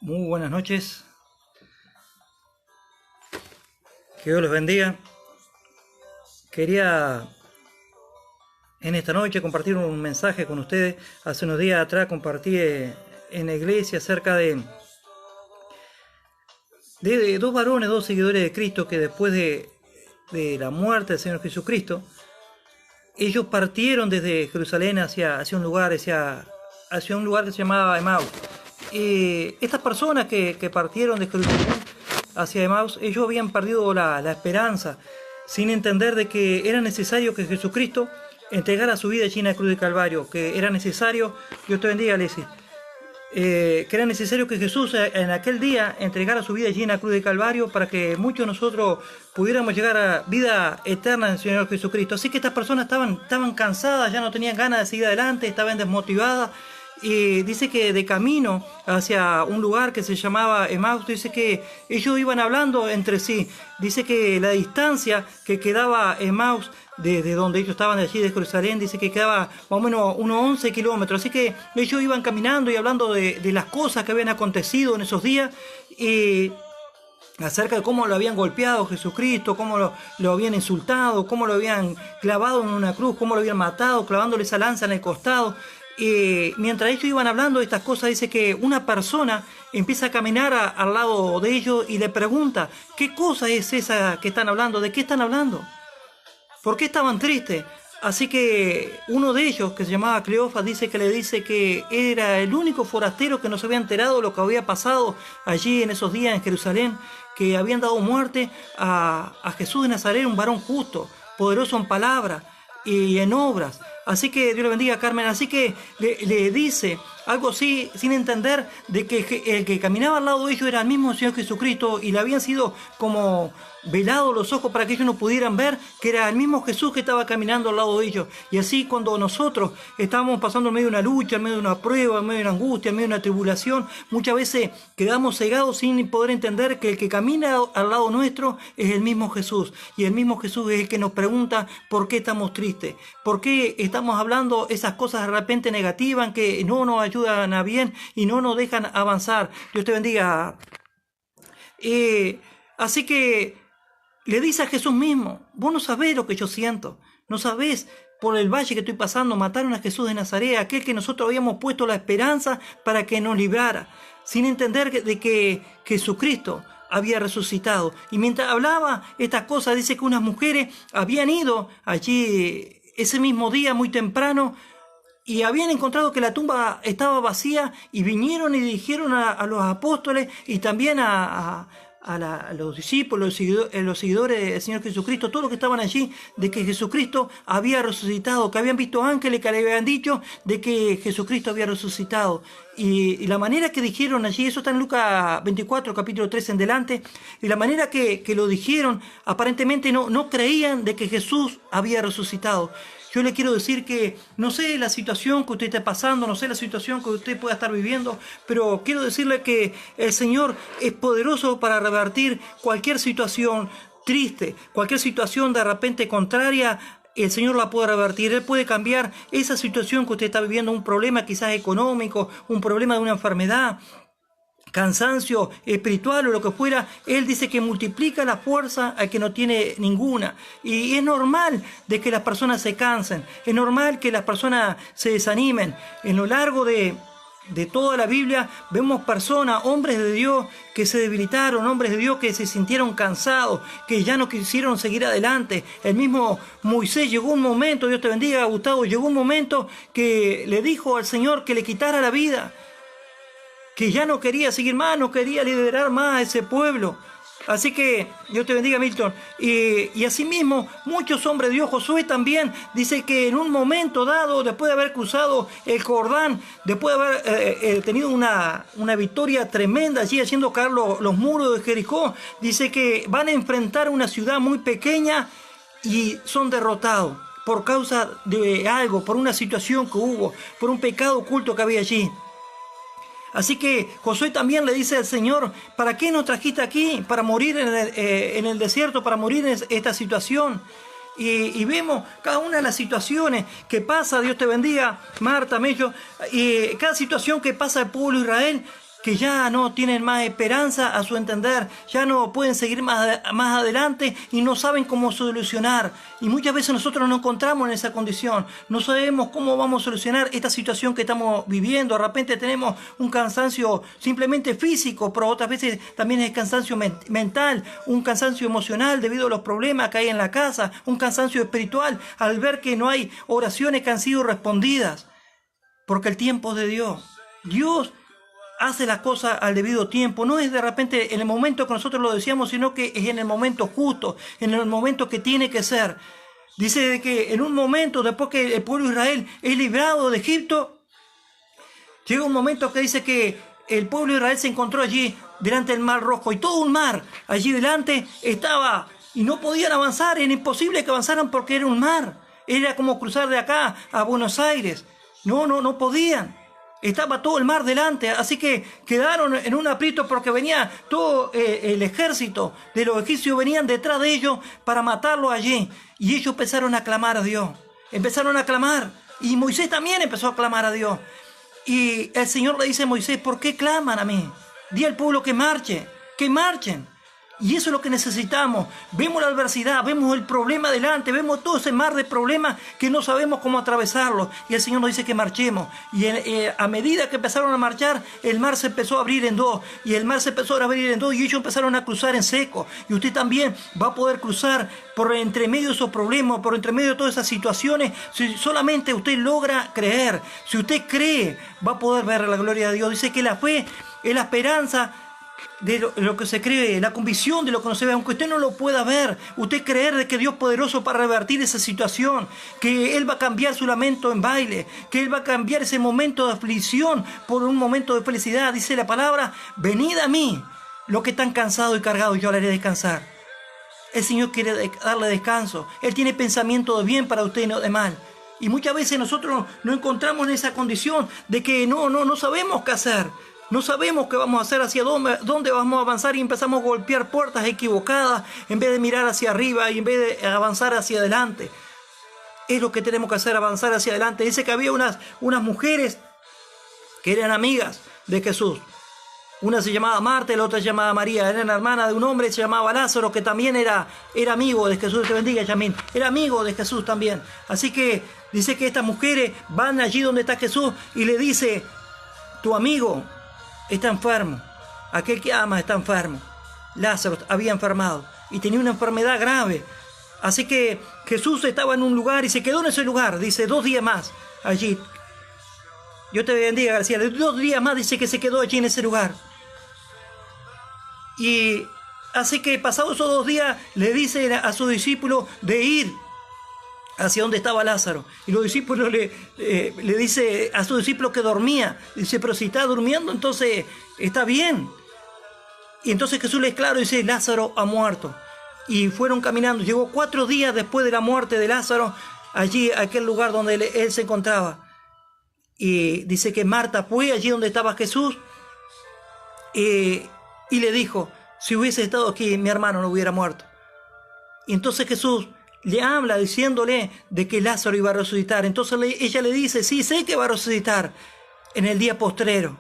Muy buenas noches, que Dios los bendiga. Quería en esta noche compartir un mensaje con ustedes. Hace unos días atrás compartí en la iglesia acerca de dos varones, dos seguidores de Cristo, que después de la muerte del Señor Jesucristo, ellos partieron desde Jerusalén hacia un lugar que se llamaba Emaús. Estas personas que partieron de Jerusalén hacia Emaús, ellos habían perdido la esperanza, sin entender de que era necesario que Jesucristo entregara su vida allí en la cruz de Calvario, que era necesario, Dios te bendiga, Alessi, que era necesario que Jesús en aquel día entregara su vida allí en la cruz de Calvario para que muchos de nosotros pudiéramos llegar a vida eterna en el Señor Jesucristo. Así que estas personas estaban cansadas, ya no tenían ganas de seguir adelante, estaban desmotivadas. Y dice que de camino hacia un lugar que se llamaba Emaús, dice que ellos iban hablando entre sí. Dice que la distancia que quedaba Emaús desde donde ellos estaban allí de Jerusalén, dice que quedaba más o menos unos 11 kilómetros. Así que ellos iban caminando y hablando de las cosas que habían acontecido en esos días, y acerca de cómo lo habían golpeado Jesucristo, cómo lo habían insultado, cómo lo habían clavado en una cruz, cómo lo habían matado, clavándole esa lanza en el costado. Mientras ellos iban hablando de estas cosas, dice que una persona empieza a caminar al lado de ellos y le pregunta: ¿qué cosa es esa que están hablando? ¿De qué están hablando? ¿Por qué estaban tristes? Así que uno de ellos, que se llamaba Cleofas, le dice que era el único forastero que no se había enterado de lo que había pasado allí en esos días en Jerusalén, que habían dado muerte a Jesús de Nazaret, un varón justo, poderoso en palabra y en obras. Así que Dios le bendiga, Carmen. Así que le dice algo así, sin entender de que el que caminaba al lado de ellos era el mismo Señor Jesucristo, y le habían sido como velados los ojos para que ellos no pudieran ver que era el mismo Jesús que estaba caminando al lado de ellos. Y así, cuando nosotros estábamos pasando en medio de una lucha, en medio de una prueba, en medio de una angustia, en medio de una tribulación, muchas veces quedamos cegados sin poder entender que el que camina al lado nuestro es el mismo Jesús. Y el mismo Jesús es el que nos pregunta por qué estamos tristes, por qué estamos hablando esas cosas de repente negativas que no nos ayudan a bien y no nos dejan avanzar. Dios te bendiga. Así que le dice a Jesús mismo: vos no sabés lo que yo siento, no sabés por el valle que estoy pasando. Mataron a Jesús de Nazaret, aquel que nosotros habíamos puesto la esperanza para que nos librara, sin entender de que Jesucristo había resucitado. Y mientras hablaba estas cosas, dice que unas mujeres habían ido allí ese mismo día muy temprano y habían encontrado que la tumba estaba vacía, y vinieron y dijeron a los apóstoles y también a los discípulos, los seguidores del Señor Jesucristo, todos los que estaban allí, de que Jesucristo había resucitado, que habían visto ángeles que le habían dicho de que Jesucristo había resucitado. Y la manera que dijeron allí, eso está en Lucas 24, capítulo 3 en delante, y la manera que lo dijeron, aparentemente no creían de que Jesús había resucitado. Yo le quiero decir que no sé la situación que usted esté pasando, no sé la situación que usted pueda estar viviendo, pero quiero decirle que el Señor es poderoso para revertir cualquier situación triste, cualquier situación de repente contraria. El Señor la puede revertir. Él puede cambiar esa situación que usted está viviendo, un problema quizás económico, un problema de una enfermedad, cansancio espiritual o lo que fuera. Él dice que multiplica la fuerza al que no tiene ninguna. Y es normal de que las personas se cansen, es normal que las personas se desanimen. En lo largo de toda la Biblia vemos personas, hombres de Dios, que se debilitaron, hombres de Dios que se sintieron cansados, que ya no quisieron seguir adelante. El mismo Moisés, llegó un momento, Dios te bendiga, Gustavo, llegó un momento que le dijo al Señor que le quitara la vida, que ya no quería seguir más, no quería liderar más a ese pueblo. Así que Dios te bendiga, Milton. Y asimismo, muchos hombres de Dios, Josué también, dice que en un momento dado, después de haber cruzado el Jordán, después de haber tenido una victoria tremenda allí, haciendo caer los muros de Jericó, dice que van a enfrentar una ciudad muy pequeña y son derrotados por causa de algo, por una situación que hubo, por un pecado oculto que había allí. Así que Josué también le dice al Señor: ¿para qué nos trajiste aquí? Para morir en el desierto, para morir en esta situación. Y vemos cada una de las situaciones que pasa, Dios te bendiga, Marta, Mello, y cada situación que pasa el pueblo de Israel, que ya no tienen más esperanza a su entender, ya no pueden seguir más adelante y no saben cómo solucionar. Y muchas veces nosotros nos encontramos en esa condición, no sabemos cómo vamos a solucionar esta situación que estamos viviendo. De repente tenemos un cansancio simplemente físico, pero otras veces también es cansancio mental, un cansancio emocional debido a los problemas que hay en la casa, un cansancio espiritual al ver que no hay oraciones que han sido respondidas. Porque el tiempo es de Dios. Dios hace las cosas al debido tiempo. No es de repente en el momento que nosotros lo decíamos, sino que es en el momento justo, en el momento que tiene que ser. Dice que en un momento, después que el pueblo de Israel es librado de Egipto, llega un momento que dice que el pueblo de Israel se encontró allí delante del Mar Rojo y todo un mar allí delante estaba y no podían avanzar. Era imposible que avanzaran porque era un mar. Era como cruzar de acá a Buenos Aires. No podían. Estaba todo el mar delante, así que quedaron en un aprieto porque venía todo el ejército de los egipcios, venían detrás de ellos para matarlos allí. Y ellos empezaron a clamar a Dios. Empezaron a clamar. Y Moisés también empezó a clamar a Dios. Y el Señor le dice a Moisés, ¿por qué claman a mí? Di al pueblo que marche, que marchen. Y eso es lo que necesitamos. Vemos la adversidad, vemos el problema delante, vemos todo ese mar de problemas que no sabemos cómo atravesarlo. Y el Señor nos dice que marchemos. Y a medida que empezaron a marchar, el mar se empezó a abrir en dos. Y el mar se empezó a abrir en dos y ellos empezaron a cruzar en seco. Y usted también va a poder cruzar por entre medio de esos problemas, por entre medio de todas esas situaciones. Si solamente usted logra creer, si usted cree, va a poder ver la gloria de Dios. Dice que la fe es la esperanza de lo que se cree, la convicción de lo que no se ve, aunque usted no lo pueda ver, usted creer de que Dios es poderoso para revertir esa situación, que Él va a cambiar su lamento en baile, que Él va a cambiar ese momento de aflicción por un momento de felicidad. Dice la palabra, venid a mí, los que están cansados y cargados, yo le haré descansar. El Señor quiere darle descanso, Él tiene pensamiento de bien para usted y no de mal. Y muchas veces nosotros nos encontramos en esa condición de que no sabemos qué hacer. No sabemos qué vamos a hacer, hacia dónde vamos a avanzar y empezamos a golpear puertas equivocadas en vez de mirar hacia arriba y en vez de avanzar hacia adelante. Es lo que tenemos que hacer, avanzar hacia adelante. Dice que había unas mujeres que eran amigas de Jesús. Una se llamaba Marta y la otra se llamaba María. Eran hermanas de un hombre que se llamaba Lázaro, que también era amigo de Jesús. Te bendiga, Yamín. Era amigo de Jesús también. Así que dice que estas mujeres van allí donde está Jesús y le dice, tu amigo está enfermo, aquel que ama está enfermo. Lázaro había enfermado y tenía una enfermedad grave. Así que Jesús estaba en un lugar y se quedó en ese lugar, dice 2 días más allí. Yo te bendiga, García. 2 días más dice que se quedó allí en ese lugar. Y así que pasados esos 2 días le dice a sus discípulos de ir hacia donde estaba Lázaro. Y los discípulos le dice a sus discípulos que dormía. Dice, pero si está durmiendo, entonces está bien. Y entonces Jesús les claro, dice, Lázaro ha muerto. Y fueron caminando. Llegó 4 días después de la muerte de Lázaro, allí, a aquel lugar donde él se encontraba. Y dice que Marta fue allí donde estaba Jesús y le dijo, si hubiese estado aquí, mi hermano no hubiera muerto. Y entonces Jesús le habla diciéndole de que Lázaro iba a resucitar. Entonces ella le dice, sí, sé que va a resucitar en el día postrero.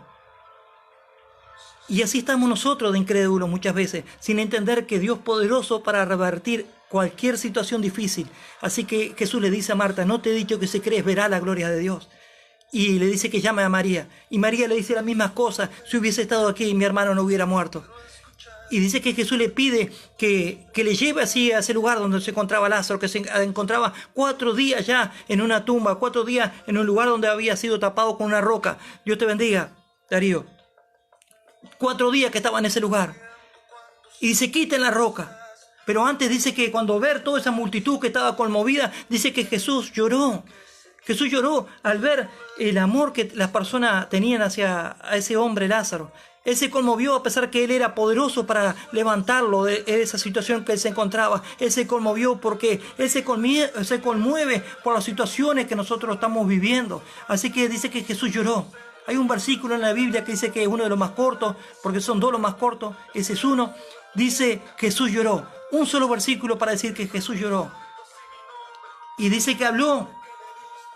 Y así estamos nosotros de incrédulos muchas veces, sin entender que Dios es poderoso para revertir cualquier situación difícil. Así que Jesús le dice a Marta, no te he dicho que si crees verá la gloria de Dios. Y le dice que llame a María. Y María le dice las mismas cosas, si hubiese estado aquí mi hermano no hubiera muerto. Y dice que Jesús le pide que le lleve así a ese lugar donde se encontraba Lázaro, que se encontraba 4 días ya en una tumba, 4 días en un lugar donde había sido tapado con una roca. Dios te bendiga, Darío. 4 días que estaba en ese lugar. Y dice, quiten la roca. Pero antes dice que cuando ver toda esa multitud que estaba conmovida, dice que Jesús lloró. Jesús lloró al ver el amor que las personas tenían hacia ese hombre Lázaro. Él se conmovió a pesar que él era poderoso para levantarlo de esa situación que él se encontraba. Él se conmovió porque él se conmueve por las situaciones que nosotros estamos viviendo. Así que dice que Jesús lloró. Hay un versículo en la Biblia que dice que es uno de los más cortos, porque son 2 los más cortos, ese es uno. Dice Jesús lloró. Un solo versículo para decir que Jesús lloró. Y dice que habló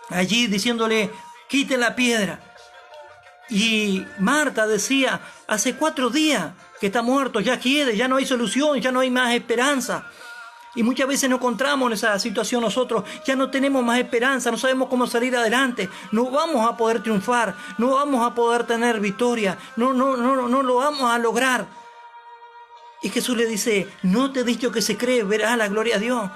allí diciéndole, quiten la piedra. Y Marta decía, hace 4 días que está muerto, ya quiere, ya no hay solución, ya no hay más esperanza. Y muchas veces nos encontramos en esa situación nosotros, ya no tenemos más esperanza, no sabemos cómo salir adelante, no vamos a poder triunfar, no vamos a poder tener victoria, no lo vamos a lograr. Y Jesús le dice, no te he dicho que se cree, verás la gloria a Dios.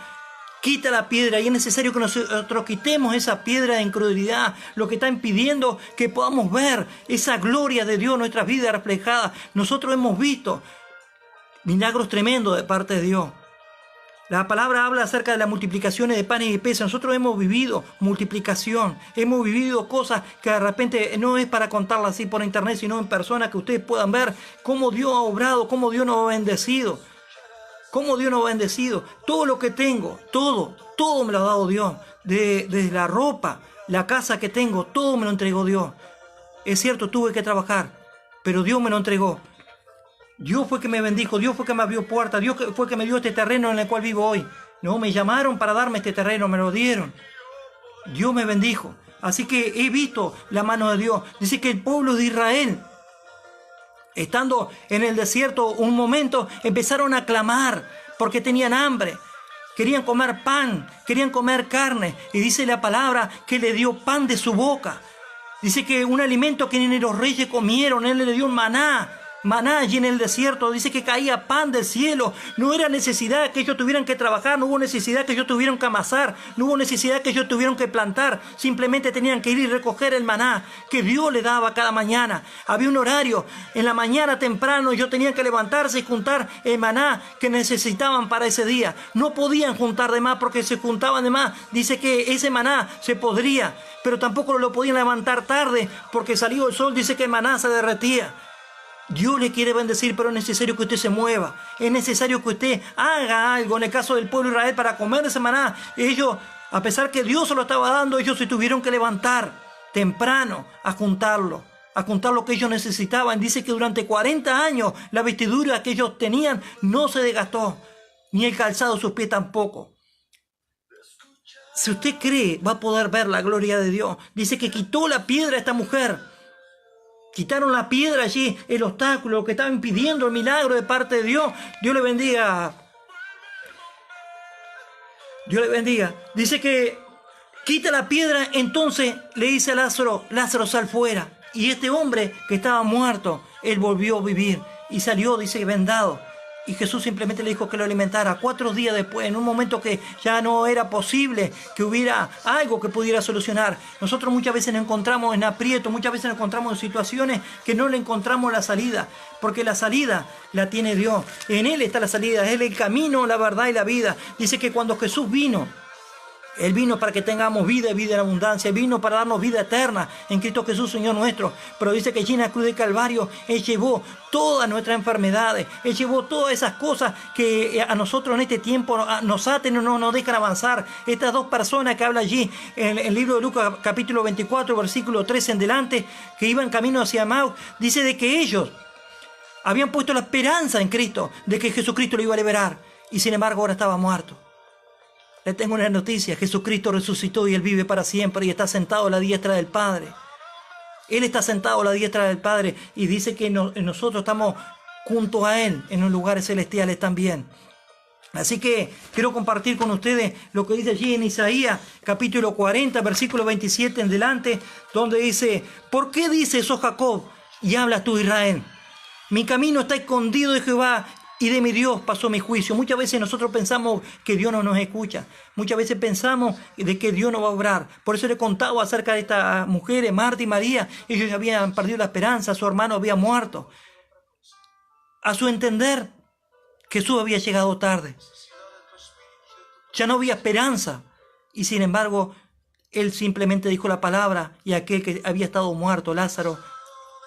Quita la piedra, y es necesario que nosotros quitemos esa piedra de incredulidad, lo que está impidiendo que podamos ver esa gloria de Dios en nuestras vidas reflejadas. Nosotros hemos visto milagros tremendos de parte de Dios. La palabra habla acerca de las multiplicaciones de panes y peces. Nosotros hemos vivido multiplicación, hemos vivido cosas que de repente no es para contarlas así por internet, sino en persona, que ustedes puedan ver cómo Dios ha obrado, cómo Dios nos ha bendecido. Cómo Dios nos ha bendecido. Todo lo que tengo, todo me lo ha dado Dios. Desde la ropa, la casa que tengo, todo me lo entregó Dios. Es cierto, tuve que trabajar, pero Dios me lo entregó. Dios fue que me bendijo, Dios fue que me abrió puertas, Dios fue que me dio este terreno en el cual vivo hoy. No, me llamaron para darme este terreno, me lo dieron. Dios me bendijo. Así que he visto la mano de Dios. Dice que el pueblo de Israel, estando en el desierto un momento, empezaron a clamar porque tenían hambre. Querían comer pan, querían comer carne. Y dice la palabra que le dio pan de su boca. Dice que un alimento que ni los reyes comieron, Él le dio un maná allí en el desierto. Dice que caía pan del cielo. No era necesidad que ellos tuvieran que trabajar, no hubo necesidad que ellos tuvieran que amasar, no hubo necesidad que ellos tuvieran que plantar. Simplemente tenían que ir y recoger el maná que Dios le daba cada mañana. Había un horario. En la mañana temprano ellos tenían que levantarse y juntar el maná que necesitaban para ese día. No podían juntar de más, porque se juntaban de más. Dice que ese maná se podría, pero tampoco lo podían levantar tarde, porque salió el sol. Dice que el maná se derretía. Dios le quiere bendecir, pero es necesario que usted se mueva. Es necesario que usted haga algo. En el caso del pueblo de Israel, para comer ese maná, ellos, a pesar que Dios se lo estaba dando, ellos se tuvieron que levantar temprano a juntar lo que ellos necesitaban. Dice que durante 40 años la vestidura que ellos tenían no se desgastó, ni el calzado de sus pies tampoco. Si usted cree, va a poder ver la gloria de Dios. Dice que quitó la piedra a esta mujer. Quitaron la piedra allí, el obstáculo que estaba impidiendo el milagro de parte de Dios. Dios le bendiga. Dios le bendiga. Dice que quita la piedra, entonces le dice a Lázaro, Lázaro, sal fuera. Y este hombre que estaba muerto, él volvió a vivir y salió, dice, vendado. Y Jesús simplemente le dijo que lo alimentara. 4 días después, en un momento que ya no era posible que hubiera algo que pudiera solucionar. Nosotros muchas veces nos encontramos en aprieto, muchas veces nos encontramos en situaciones que no le encontramos la salida. Porque la salida la tiene Dios. En Él está la salida. Él es el camino, la verdad y la vida. Dice que cuando Jesús vino, Él vino para que tengamos vida y vida en abundancia. Él vino para darnos vida eterna en Cristo Jesús, Señor nuestro. Pero dice que allí en la cruz del Calvario Él llevó todas nuestras enfermedades. Él llevó todas esas cosas que a nosotros en este tiempo nos aten, no nos dejan avanzar. Estas 2 personas que habla allí en el libro de Lucas capítulo 24, versículo 13 en delante, que iban camino hacia Emaús, dice de que ellos habían puesto la esperanza en Cristo, de que Jesucristo lo iba a liberar. Y sin embargo ahora estaba muerto. Le tengo una noticia: Jesucristo resucitó y Él vive para siempre y está sentado a la diestra del Padre. Él está sentado a la diestra del Padre y dice que nosotros estamos junto a Él en los lugares celestiales también. Así que quiero compartir con ustedes lo que dice allí en Isaías capítulo 40, versículo 27 en delante, donde dice: ¿por qué dices eso, Jacob, y hablas tú, Israel? Mi camino está escondido de Jehová, y de mi Dios pasó mi juicio. Muchas veces nosotros pensamos que Dios no nos escucha. Muchas veces pensamos de que Dios no va a obrar. Por eso le contaba acerca de estas mujeres, Marta y María. Ellos habían perdido la esperanza, su hermano había muerto. A su entender, Jesús había llegado tarde. Ya no había esperanza. Y sin embargo, Él simplemente dijo la palabra, y aquel que había estado muerto, Lázaro,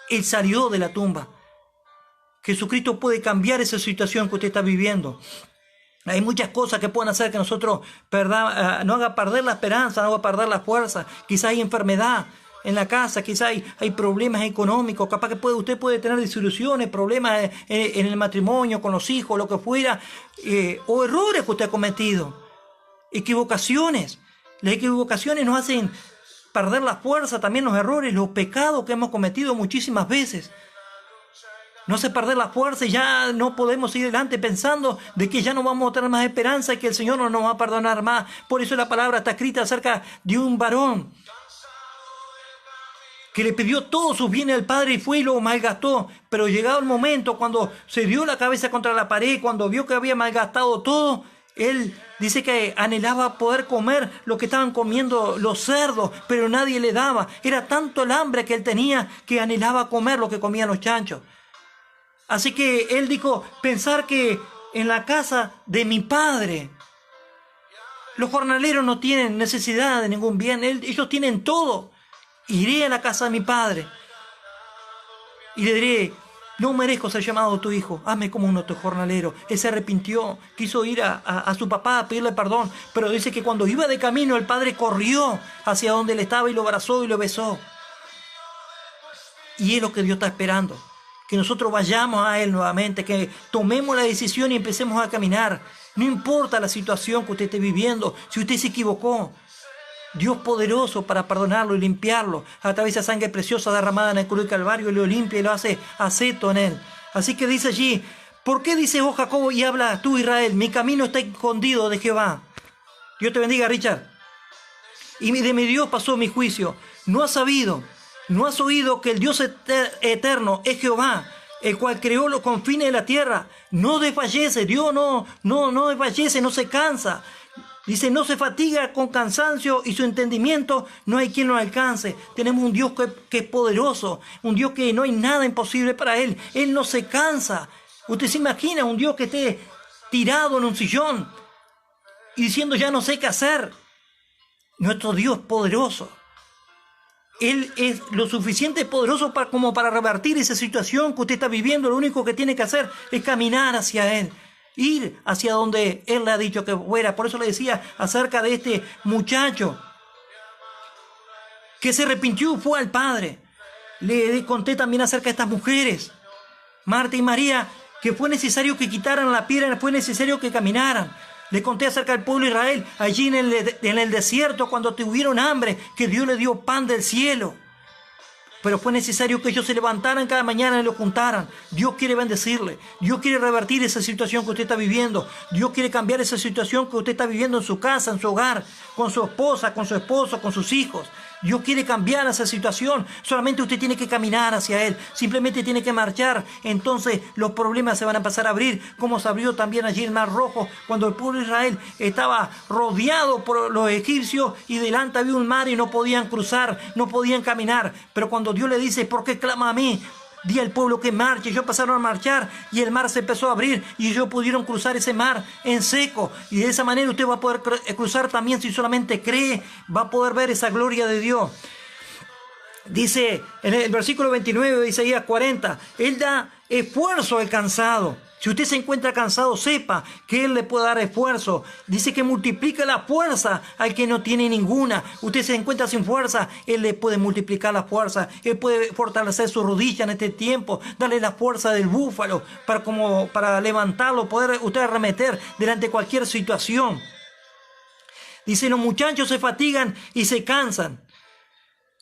Él salió de la tumba. Jesucristo puede cambiar esa situación que usted está viviendo. Hay muchas cosas que pueden hacer que nosotros no haga perder la esperanza, no haga perder la fuerza. Quizá hay enfermedad en la casa, quizá hay problemas económicos, capaz que usted puede tener disoluciones, problemas en el matrimonio, con los hijos, lo que fuera, o errores que usted ha cometido, equivocaciones. Las equivocaciones nos hacen perder la fuerza, también los errores, los pecados que hemos cometido muchísimas veces. No hace perder la fuerza y ya no podemos seguir adelante pensando de que ya no vamos a tener más esperanza y que el Señor no nos va a perdonar más. Por eso la palabra está escrita acerca de un varón que le pidió todos sus bienes al Padre y fue y lo malgastó. Pero llegado el momento, cuando se dio la cabeza contra la pared, cuando vio que había malgastado todo, él dice que anhelaba poder comer lo que estaban comiendo los cerdos, pero nadie le daba. Era tanto el hambre que él tenía que anhelaba comer lo que comían los chanchos. Así que él dijo, pensar que en la casa de mi Padre, los jornaleros no tienen necesidad de ningún bien, ellos tienen todo. Iré a la casa de mi Padre y le diré, no merezco ser llamado tu hijo, hazme como un otro jornalero. Él se arrepintió, quiso ir a su papá a pedirle perdón, pero dice que cuando iba de camino el Padre corrió hacia donde él estaba y lo abrazó y lo besó. Y es lo que Dios está esperando. Que nosotros vayamos a Él nuevamente, que tomemos la decisión y empecemos a caminar. No importa la situación que usted esté viviendo, si usted se equivocó, Dios poderoso para perdonarlo y limpiarlo a través de esa sangre preciosa derramada en el cruz del Calvario, lo limpia y lo hace acepto en Él. Así que dice allí, ¿por qué dices, oh Jacob, y habla tú, Israel? Mi camino está escondido de Jehová. Dios te bendiga, Richard. Y de mi Dios pasó mi juicio. No has sabido. ¿No has oído que el Dios eterno es Jehová, el cual creó los confines de la tierra? No desfallece, Dios no desfallece, no se cansa. Dice, no se fatiga con cansancio y su entendimiento no hay quien lo alcance. Tenemos un Dios que es poderoso, un Dios que no hay nada imposible para Él. Él no se cansa. Usted se imagina un Dios que esté tirado en un sillón y diciendo, ya no sé qué hacer. Nuestro Dios es poderoso. Él es lo suficiente poderoso como para revertir esa situación que usted está viviendo. Lo único que tiene que hacer es caminar hacia Él, ir hacia donde Él le ha dicho que fuera. Por eso le decía acerca de este muchacho que se arrepintió, fue al Padre. Le conté también acerca de estas mujeres, Marta y María, que fue necesario que quitaran la piedra, fue necesario que caminaran. Le conté acerca del pueblo de Israel, allí en el desierto, cuando tuvieron hambre, que Dios le dio pan del cielo. Pero fue necesario que ellos se levantaran cada mañana y lo juntaran. Dios quiere bendecirle. Dios quiere revertir esa situación que usted está viviendo. Dios quiere cambiar esa situación que usted está viviendo en su casa, en su hogar, con su esposa, con su esposo, con sus hijos. Dios quiere cambiar esa situación. Solamente usted tiene que caminar hacia Él. Simplemente tiene que marchar. Entonces los problemas se van a empezar a abrir. Como se abrió también allí el Mar Rojo. Cuando el pueblo de Israel estaba rodeado por los egipcios. Y delante había un mar y no podían cruzar. No podían caminar. Pero cuando Dios le dice, ¿por qué clama a mí? Di al pueblo que marche. Ellos pasaron a marchar y el mar se empezó a abrir y ellos pudieron cruzar ese mar en seco. Y de esa manera usted va a poder cruzar también si solamente cree. Va a poder ver esa gloria de Dios. Dice en el versículo 29 de Isaías 40, Él da esfuerzo al cansado. Si usted se encuentra cansado, sepa que Él le puede dar esfuerzo. Dice que multiplica la fuerza al que no tiene ninguna. Usted se encuentra sin fuerza, Él le puede multiplicar la fuerza. Él puede fortalecer su rodilla en este tiempo, darle la fuerza del búfalo para levantarlo, poder usted arremeter delante de cualquier situación. Dice, los muchachos se fatigan y se cansan.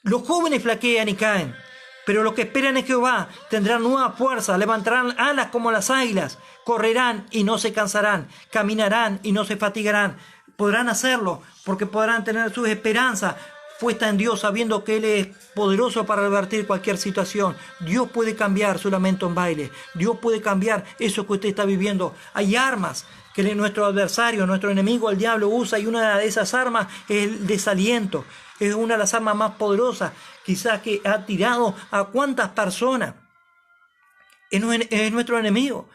Los jóvenes flaquean y caen. Pero los que esperan en Jehová tendrán nueva fuerza, levantarán alas como las águilas, correrán y no se cansarán, caminarán y no se fatigarán. Podrán hacerlo porque podrán tener sus esperanzas puesta en Dios, sabiendo que Él es poderoso para revertir cualquier situación. Dios puede cambiar su lamento en baile. Dios puede cambiar eso que usted está viviendo. Hay armas que nuestro adversario, nuestro enemigo, el diablo, usa, y una de esas armas es el desaliento. Es una de las armas más poderosas, quizás que ha tirado a cuántas personas. Es nuestro enemigo.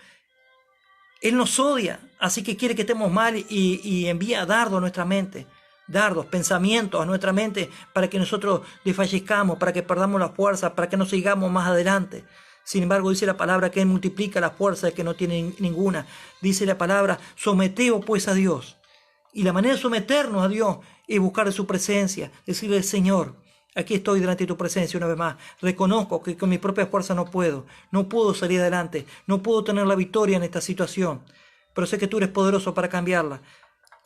Él nos odia, así que quiere que estemos mal y envía dardos a nuestra mente. Dardos, pensamientos a nuestra mente para que nosotros desfallezcamos, para que perdamos la fuerza, para que no sigamos más adelante. Sin embargo, dice la palabra que Él multiplica la fuerza del que no tiene ninguna. Dice la palabra, someteos pues a Dios. Y la manera de someternos a Dios es buscar de su presencia, decirle, Señor, aquí estoy delante de tu presencia una vez más. Reconozco que con mi propia fuerza no puedo salir adelante, no puedo tener la victoria en esta situación, pero sé que tú eres poderoso para cambiarla.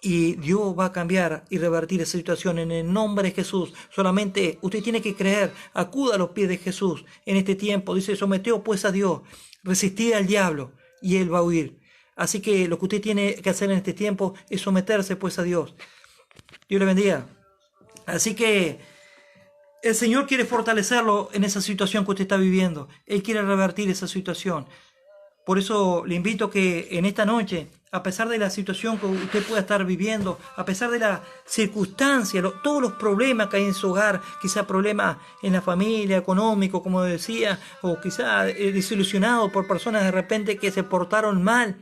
Y Dios va a cambiar y revertir esa situación en el nombre de Jesús. Solamente usted tiene que creer. Acuda a los pies de Jesús en este tiempo. Dice, someteos pues a Dios. Resistid al diablo y Él va a huir. Así que lo que usted tiene que hacer en este tiempo es someterse pues a Dios. Dios le bendiga. Así que el Señor quiere fortalecerlo en esa situación que usted está viviendo. Él quiere revertir esa situación. Por eso le invito a que en esta noche, a pesar de la situación que usted pueda estar viviendo, a pesar de la circunstancia, todos los problemas que hay en su hogar, quizá problemas en la familia, económico, como decía, o quizá desilusionado por personas de repente que se portaron mal.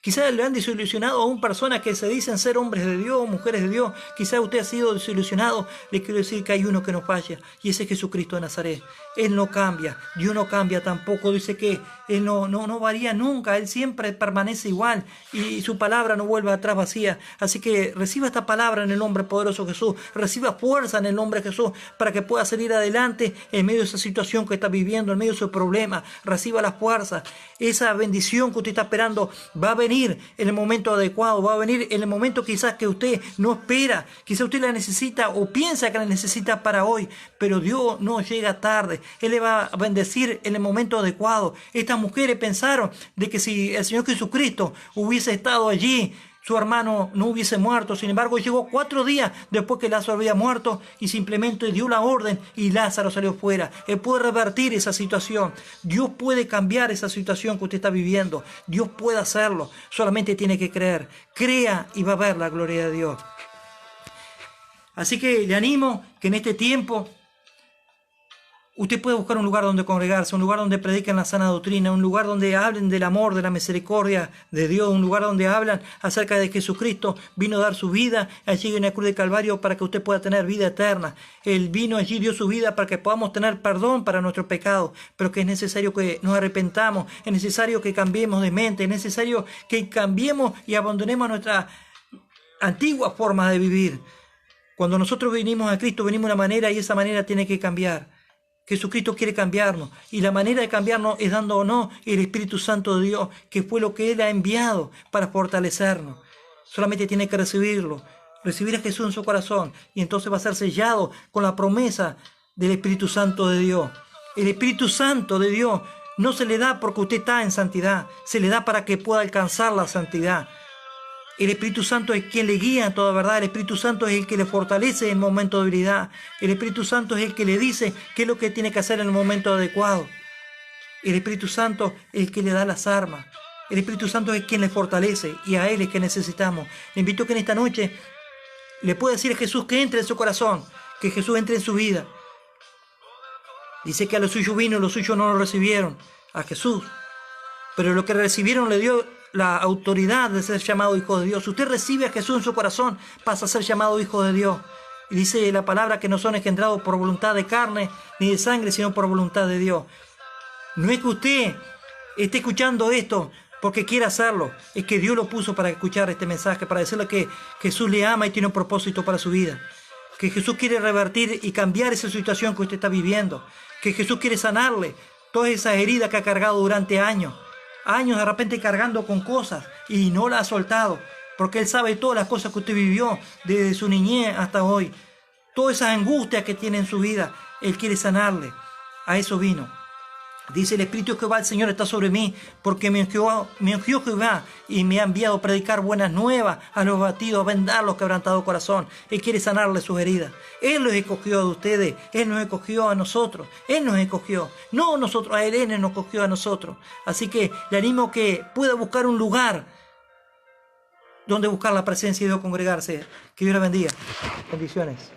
Quizás le han desilusionado a personas que se dicen ser hombres de Dios, mujeres de Dios. Quizás usted ha sido desilusionado. Le quiero decir que hay uno que no falla, y ese es Jesucristo de Nazaret. Él no cambia, Dios no cambia tampoco. Dice que Él no varía nunca, Él siempre permanece igual, y su palabra no vuelve atrás vacía. Así que reciba esta palabra en el nombre poderoso de Jesús. Reciba fuerza en el nombre de Jesús para que pueda salir adelante en medio de esa situación que está viviendo, en medio de su problema. Reciba la fuerza. Esa bendición que usted está esperando va a venir en el momento adecuado, va a venir en el momento quizás que usted no espera, quizás usted la necesita o piensa que la necesita para hoy, pero Dios no llega tarde. Él le va a bendecir en el momento adecuado. Estas mujeres pensaron de que si el Señor Jesucristo hubiese estado allí, su hermano no hubiese muerto. Sin embargo, llegó 4 días después que Lázaro había muerto y simplemente dio la orden y Lázaro salió fuera. Él puede revertir esa situación. Dios puede cambiar esa situación que usted está viviendo. Dios puede hacerlo. Solamente tiene que creer. Crea y va a ver la gloria de Dios. Así que le animo que en este tiempo usted puede buscar un lugar donde congregarse, un lugar donde prediquen la sana doctrina, un lugar donde hablen del amor, de la misericordia de Dios, un lugar donde hablan acerca de que Jesucristo vino a dar su vida allí en la cruz de Calvario para que usted pueda tener vida eterna. Él vino allí, dio su vida para que podamos tener perdón para nuestros pecados, pero que es necesario que nos arrepentamos, es necesario que cambiemos de mente, es necesario que cambiemos y abandonemos nuestra antigua forma de vivir. Cuando nosotros venimos a Cristo, venimos de una manera y esa manera tiene que cambiar. Jesucristo quiere cambiarnos y la manera de cambiarnos es dándonos el Espíritu Santo de Dios, que fue lo que Él ha enviado para fortalecernos. Solamente tiene que recibirlo, recibir a Jesús en su corazón, y entonces va a ser sellado con la promesa del Espíritu Santo de Dios. El Espíritu Santo de Dios no se le da porque usted está en santidad, se le da para que pueda alcanzar la santidad. El Espíritu Santo es quien le guía en toda verdad. El Espíritu Santo es el que le fortalece en momento de debilidad. El Espíritu Santo es el que le dice qué es lo que tiene que hacer en el momento adecuado. El Espíritu Santo es el que le da las armas. El Espíritu Santo es quien le fortalece, y a Él es que necesitamos. Le invito a que en esta noche le pueda decir a Jesús que entre en su corazón, que Jesús entre en su vida. Dice que a los suyos vino y los suyos no lo recibieron, a Jesús. Pero lo que recibieron le dio la autoridad de ser llamado hijo de Dios. Si usted recibe a Jesús en su corazón, pasa a ser llamado hijo de Dios. Y dice la palabra que no son engendrados por voluntad de carne ni de sangre, sino por voluntad de Dios. No es que usted esté escuchando esto porque quiera hacerlo, es que Dios lo puso para escuchar este mensaje, para decirle que Jesús le ama y tiene un propósito para su vida. Que Jesús quiere revertir y cambiar esa situación que usted está viviendo. Que Jesús quiere sanarle todas esas heridas que ha cargado durante años de repente cargando con cosas y no la ha soltado, porque Él sabe todas las cosas que usted vivió desde su niñez hasta hoy, todas esas angustias que tiene en su vida. Él quiere sanarle. A eso vino. Dice el Espíritu de Jehová, el Señor está sobre mí, porque me ungió Jehová y me ha enviado a predicar buenas nuevas a los abatidos, a vendar los quebrantados corazón. Él quiere sanarle sus heridas. Él los escogió de ustedes, Él nos escogió a nosotros, Él nos escogió, no nosotros a Él nos escogió a nosotros. Así que le animo que pueda buscar un lugar donde buscar la presencia de Dios, congregarse. Que Dios la bendiga. Bendiciones.